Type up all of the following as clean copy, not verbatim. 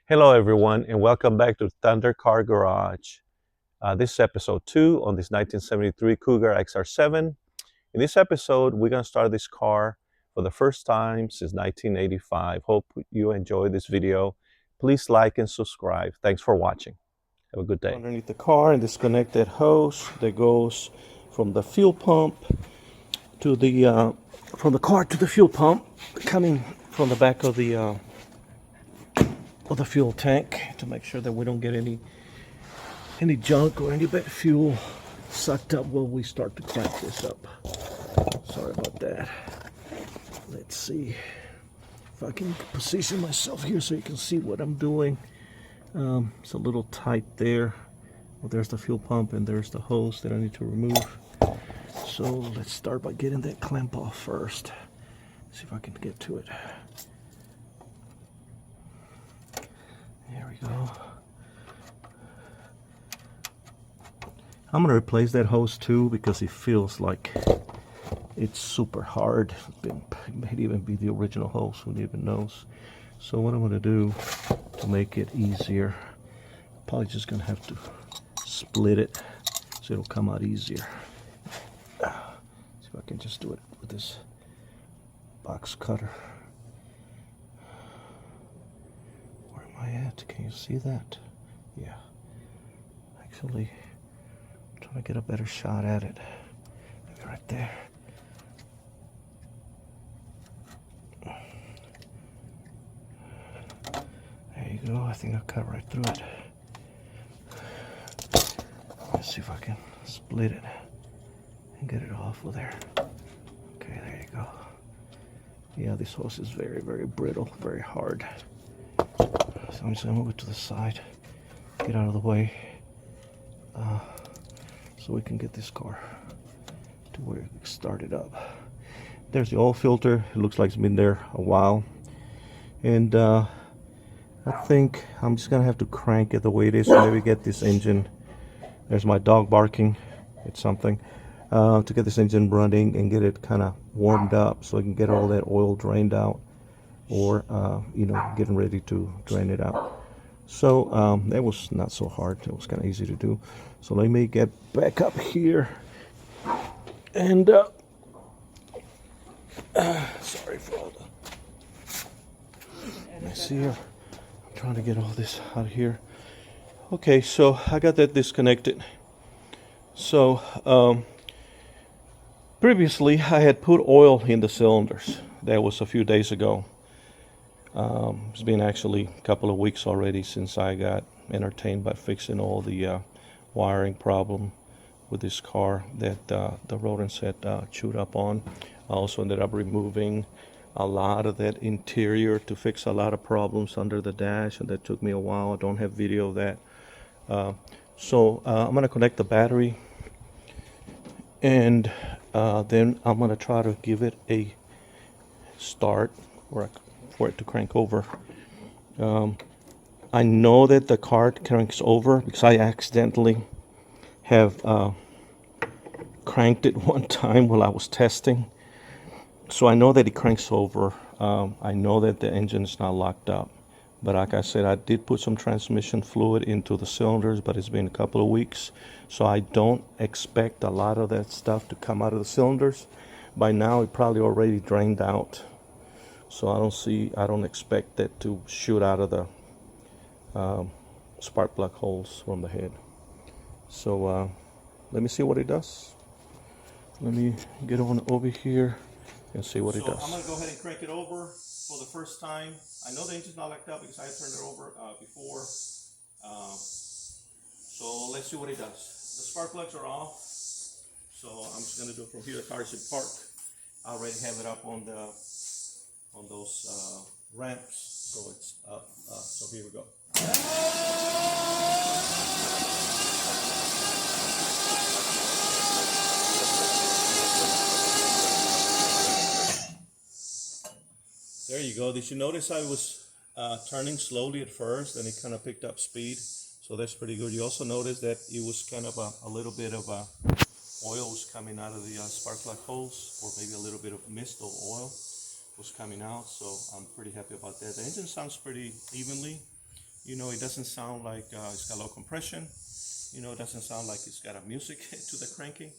Hello everyone and welcome back to Thunder Car Garage. This is episode 2 on this 1973 Cougar XR7. In this episode, we're going to start this car for the first time since 1985. Hope you enjoyed this video. Please like and subscribe. Thanks for watching. Have a good day. Underneath the car and disconnected hose that goes from the fuel pump to the from the car to the fuel pump, coming from the back of the fuel tank to make sure that we don't get any junk or any bad fuel sucked up while we start to crank this up. Sorry about that. Let's see if I can position myself here so you can see what I'm doing. It's a little tight there. Well, there's the fuel pump and there's the hose that I need to remove. So let's start by getting that clamp off first. See if I can get to it. There we go. I'm gonna replace that hose too because it feels like it's super hard. It may even be the original hose, who even knows. So what I'm gonna do to make it easier, probably just gonna have to split it so it'll come out easier. See if I can just do it with this box cutter. Where am I at? Can you see that? Yeah. Actually, I'm trying to get a better shot at it. Maybe right there. There you go. I think I'll cut right through it. Let's see if I can split it and get it off of there. Okay, there you go. Yeah, this hose is very, very brittle, very hard. So I'm just gonna move it to the side, get out of the way, so we can get this car to where it started up. There's the oil filter. It looks like it's been there a while, and I think I'm just gonna have to crank it the way it is. So maybe get this engine. There's my dog barking. It's something to get this engine running and get it kind of warmed up so I can get all that oil drained out, or getting ready to drain it out. So that was not so hard. It was kind of easy to do. So let me get back up here and sorry for all the mess here. I'm trying to get all this out of here. Okay, so I got that disconnected. So previously I had put oil in the cylinders. That was a few days ago. It's been actually a couple of weeks already since I got entertained by fixing all the wiring problem with this car that the rodents had chewed up on. I also ended up removing a lot of that interior to fix a lot of problems under the dash, and that took me a while. I don't have video of that. So I'm going to connect the battery, and then I'm going to try to give it a start for it to crank over. I know that the car cranks over because I accidentally have cranked it one time while I was testing. So I know that it cranks over. I know that the engine is not locked up. But like I said, I did put some transmission fluid into the cylinders, but it's been a couple of weeks. So I don't expect a lot of that stuff to come out of the cylinders. By now, it probably already drained out. So I don't expect that to shoot out of the spark plug holes from the head. So let me see what it does. Let me get on over here and see what it does. I'm going to go ahead and crank it over for the first time. I know the engine's not locked up because I turned it over before. So let's see what it does. The spark plugs are off. So I'm just going to do it from here. The car is in park. I already have it up on those ramps. So it's up. So here we go. There you go. Did you notice I was turning slowly at first and it kind of picked up speed? So that's pretty good. You also noticed that it was kind of a little bit of oil was coming out of the spark plug holes, or maybe a little bit of mist or oil was coming out. So I'm pretty happy about that. The engine sounds pretty evenly. You know, it doesn't sound like it's got low compression. You know, it doesn't sound like it's got a music to the cranking.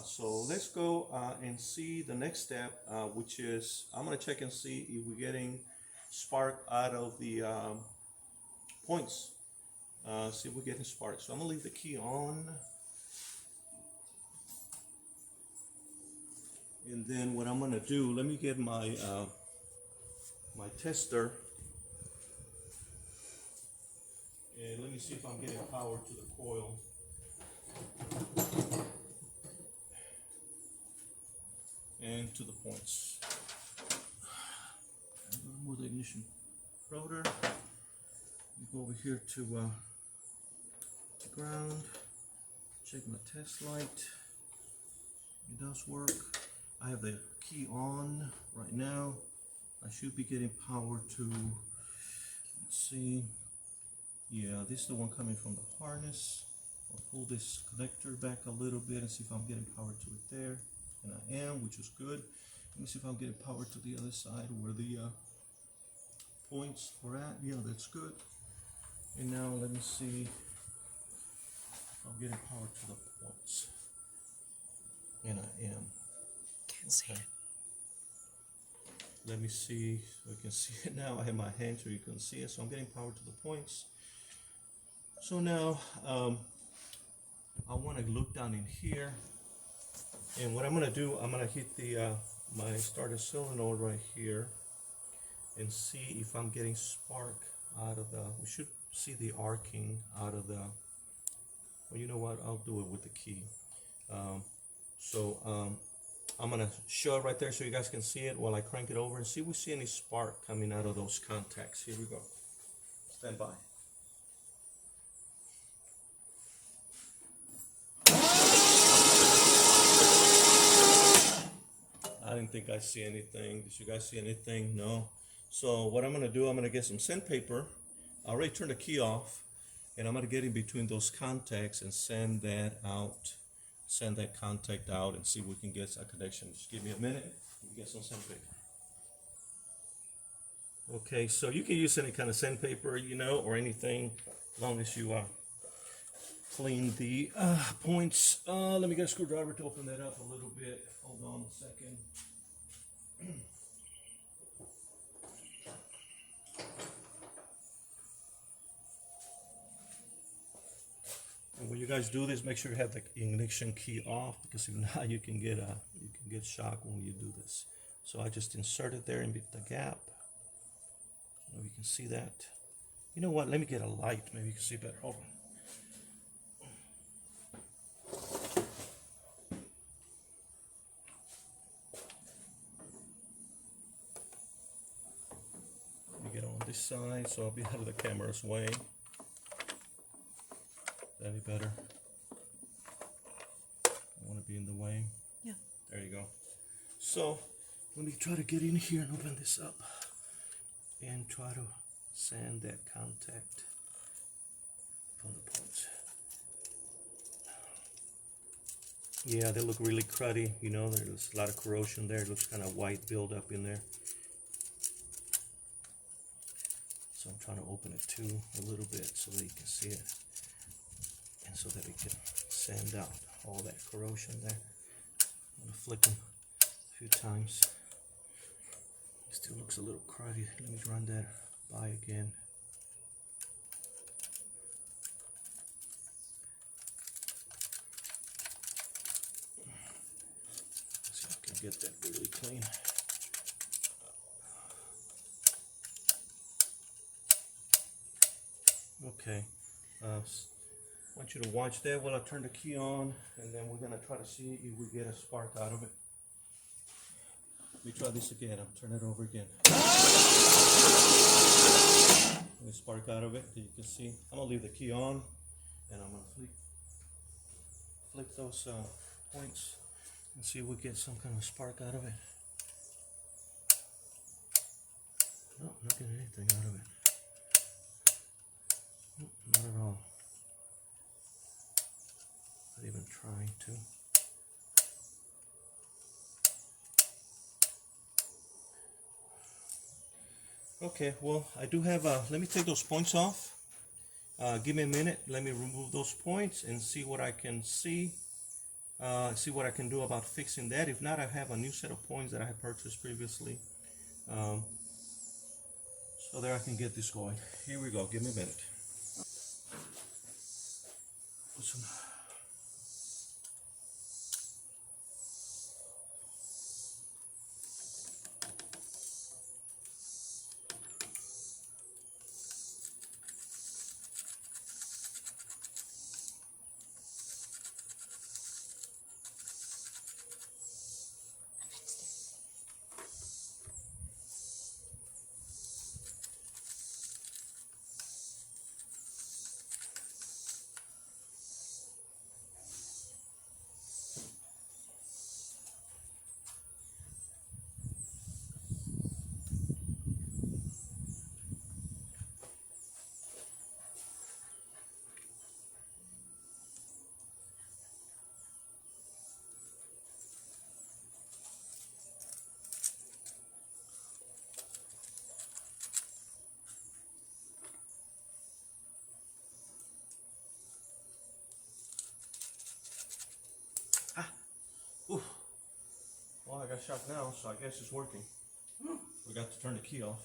So let's go and see the next step, which is I'm gonna check and see if we're getting spark out of the points. See if we're getting spark. So I'm gonna leave the key on. And then what I'm gonna do, let me get my my tester. And let me see if I'm getting power to the coil. And to the points. Remove the ignition rotor. We go over here to ground. Check my test light. It does work. I have the key on right now. I should be getting power to, let's see. Yeah, this is the one coming from the harness. I'll pull this connector back a little bit and see if I'm getting power to it there. And I am, which is good. Let me see if I'm getting power to the other side where the points were at. Yeah, that's good. And now let me see if I'm getting power to the points. And I am. Can't see it. Let me see so I can see it now. I have my hand so you can see it. So I'm getting power to the points. So now I want to look down in here. And what I'm going to do, I'm going to hit the my starter solenoid right here and see if I'm getting spark out of the, we should see the arcing out of the, well, you know what, I'll do it with the key. I'm going to show it right there so you guys can see it while I crank it over and see if we see any spark coming out of those contacts. Here we go. Stand by. I didn't think I see anything. Did you guys see anything? No. So what I'm going to do, I'm going to get some sandpaper. I already turned the key off, and I'm going to get in between those contacts and sand that out. Send that contact out and see if we can get a connection. Just give me a minute. Let me get some sandpaper. Okay, so you can use any kind of sandpaper, you know, or anything, as long as you clean the points. Let me get a screwdriver to open that up a little bit. Hold on a second. And when you guys do this, make sure you have the ignition key off, because if not, you can get shocked when you do this. So I just inserted there in the gap. I don't know if you can see that. You know what? Let me get a light. Maybe you can see better. Hold on. Get on this side so I'll be out of the camera's way. Any better? I want to be in the way. Yeah. There you go. So let me try to get in here and open this up and try to sand that contact from the points. Yeah, they look really cruddy. You know, there's a lot of corrosion there. It looks kind of white buildup in there. So I'm trying to open it too a little bit so that you can see it, and so that we can sand out all that corrosion there. I'm gonna flick them a few times. It still looks a little cruddy. Let me run that by again. Let's see if I can get that really clean. Okay, I want you to watch that while I turn the key on, and then we're gonna try to see if we get a spark out of it. Let me try this again. I'll turn it over again. Let me spark out of it. You can see. I'm gonna leave the key on, and I'm gonna flick those points and see if we get some kind of spark out of it. No, not getting anything out of it. Not at all. Not even trying to. Okay, well, I do have, let me take those points off. Give me a minute, let me remove those points and see what I can see. See what I can do about fixing that. If not, I have a new set of points that I had purchased previously. So there I can get this going. Here we go, give me a minute. Put some. Ooh. Well, I got shocked now, so I guess it's working. We got to turn the key off.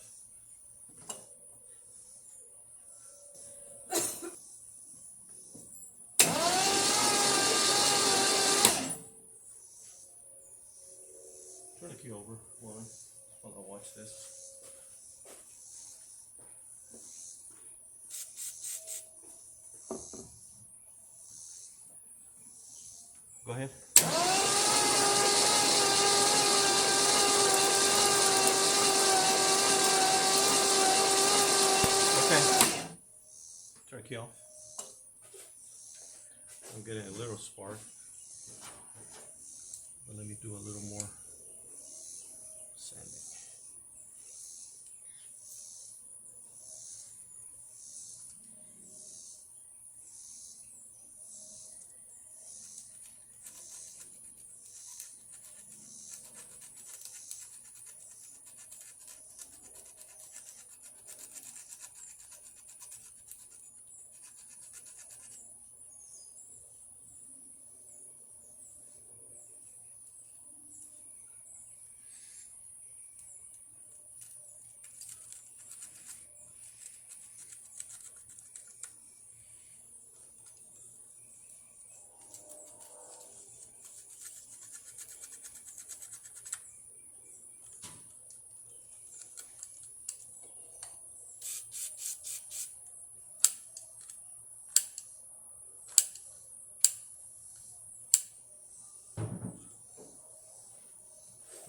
Turn the key over while I watch this. Go ahead. Okay. Turn the key off. I'm getting a little spark. But let me do a little more sanding.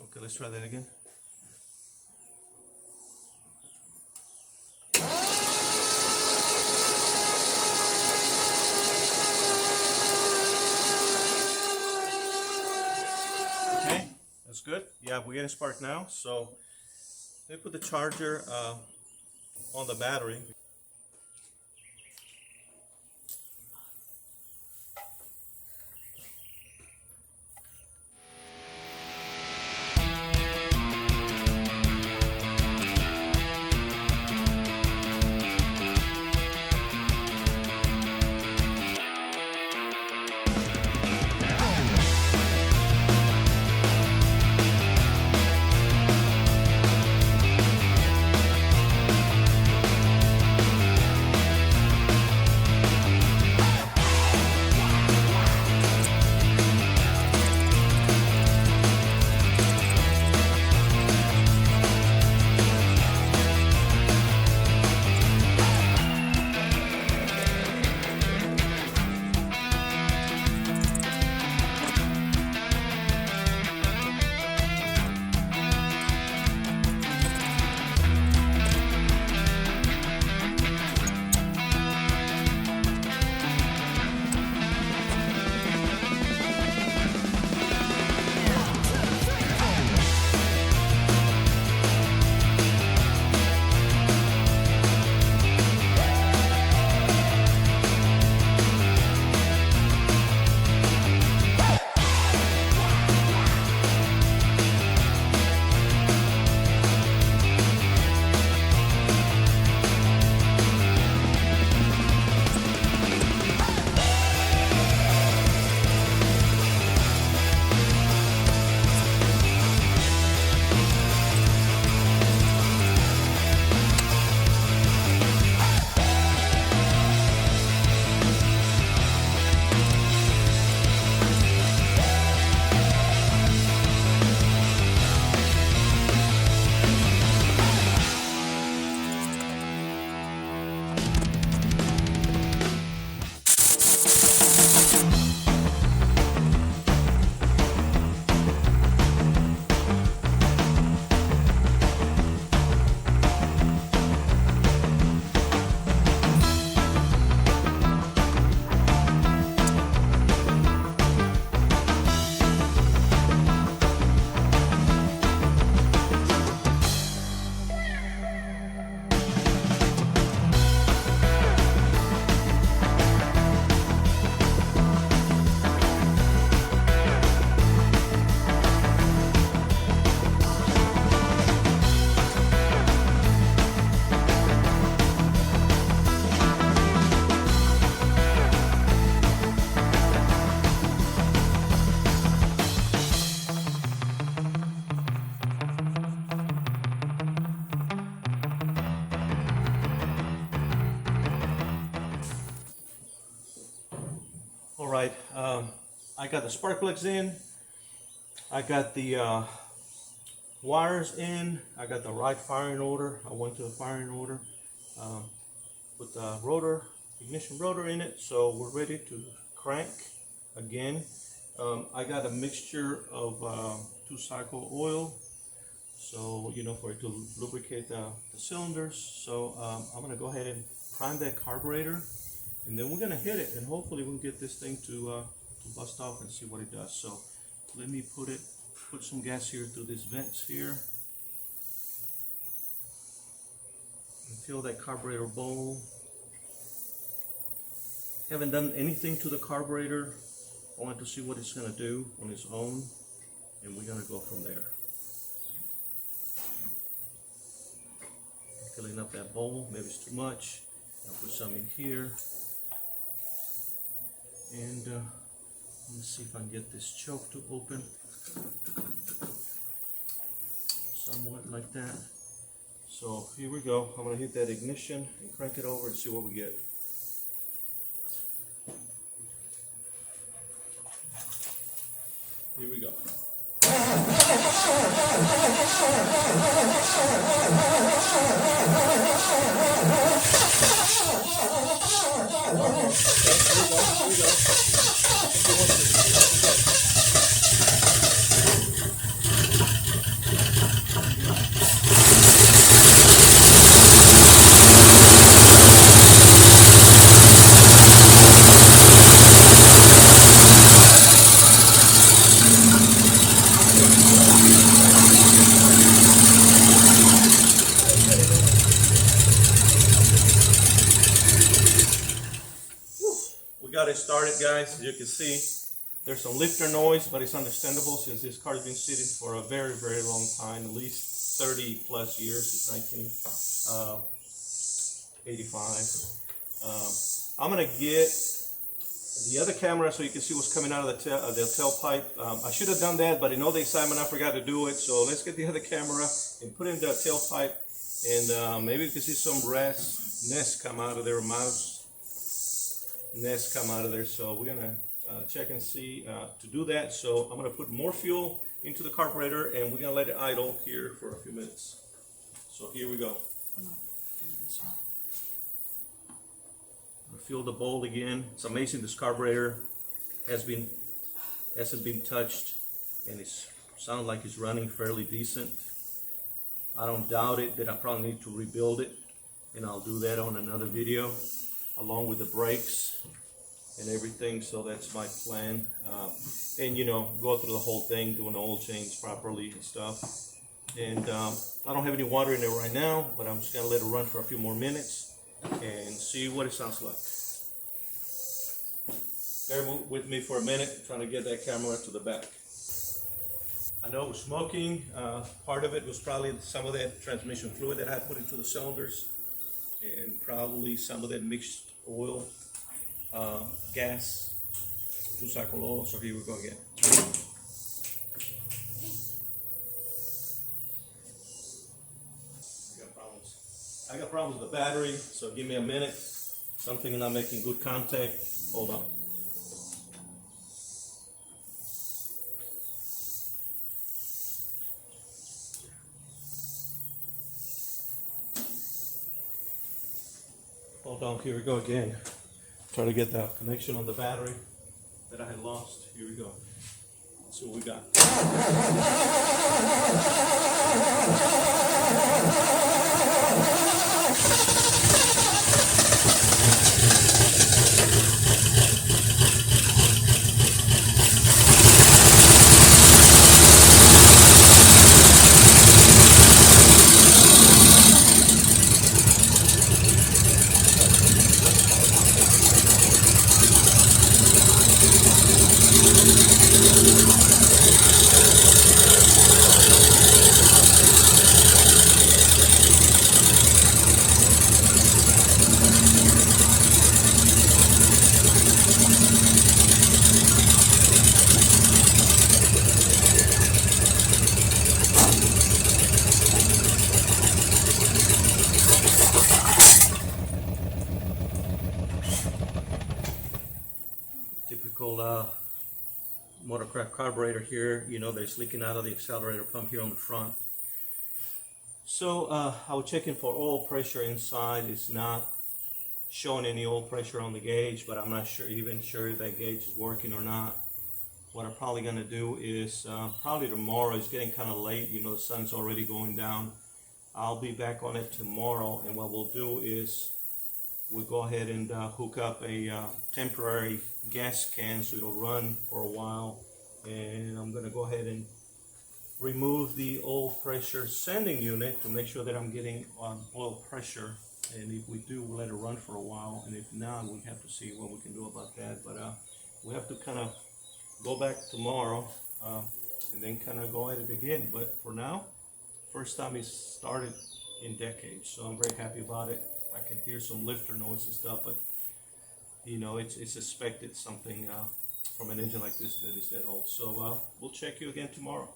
Okay, let's try that again. Okay, that's good. Yeah, we're getting spark now. So let me put the charger on the battery. right, I got the spark plugs in. I got the wires in. I got the right firing order. I went to the firing order. Put the rotor, ignition rotor in it, so we're ready to crank again. I got a mixture of 2-cycle oil, so for it to lubricate the cylinders. So I'm gonna go ahead and prime that carburetor, and then we're gonna hit it, and hopefully we'll get this thing to bust off and see what it does. So let me put some gas here through these vents here, and fill that carburetor bowl. Haven't done anything to the carburetor. I want to see what it's going to do on its own, and we're going to go from there. Filling up that bowl, maybe it's too much. I'll put some in here, and let me see if I can get this choke to open somewhat like that. So here we go. I'm going to hit that ignition and crank it over and see what we get. Here we go. Got it started, guys. As you can see, there's some lifter noise, but it's understandable since this car's been sitting for a very, very long time, at least 30 plus years, since 1985. I'm gonna get the other camera so you can see what's coming out of the tailpipe. I should have done that, but in all the excitement I forgot to do it. So let's get the other camera and put in the tailpipe, and maybe you can see some rats nests come out of there, mouse nests come out of there. So we're gonna check and see to do that. So I'm gonna put more fuel into the carburetor, and we're gonna let it idle here for a few minutes. So here we go. Fill the bowl again. It's amazing, this carburetor hasn't been touched, and it sounds like it's running fairly decent. I don't doubt it that I probably need to rebuild it, and I'll do that on another video along with the brakes and everything. So that's my plan, and go through the whole thing, do an oil change properly and stuff. And I don't have any water in there right now, but I'm just gonna let it run for a few more minutes and see what it sounds like. Bear with me for a minute, trying to get that camera to the back. I know it was smoking. Part of it was probably some of that transmission fluid that I put into the cylinders, and probably some of that mixed oil, gas, 2-cycle oil. So here we go again. I got problems with the battery, so give me a minute. Something not making good contact. Hold on. Hold on, here we go again. Try to get the connection on the battery that I had lost. Here we go. Let's see what we got. typical motorcraft carburetor here, you know, that's leaking out of the accelerator pump here on the front. So I was checking for oil pressure inside. It's not showing any oil pressure on the gauge, but I'm not even sure if that gauge is working or not. What I'm probably going to do is probably tomorrow. It's getting kind of late, you know, the sun's already going down. I'll be back on it tomorrow, and what we'll do is we'll go ahead and hook up a temporary gas can so it'll run for a while, and I'm going to go ahead and remove the oil pressure sending unit to make sure that I'm getting oil pressure, and if we do, we'll let it run for a while, and if not, we have to see what we can do about that. But we have to kind of go back tomorrow and then kind of go at it again. But for now, first time it's started in decades, so I'm very happy about it. I can hear some lifter noise and stuff, but you know, it's suspected something from an engine like this that is that old. So we'll check you again tomorrow.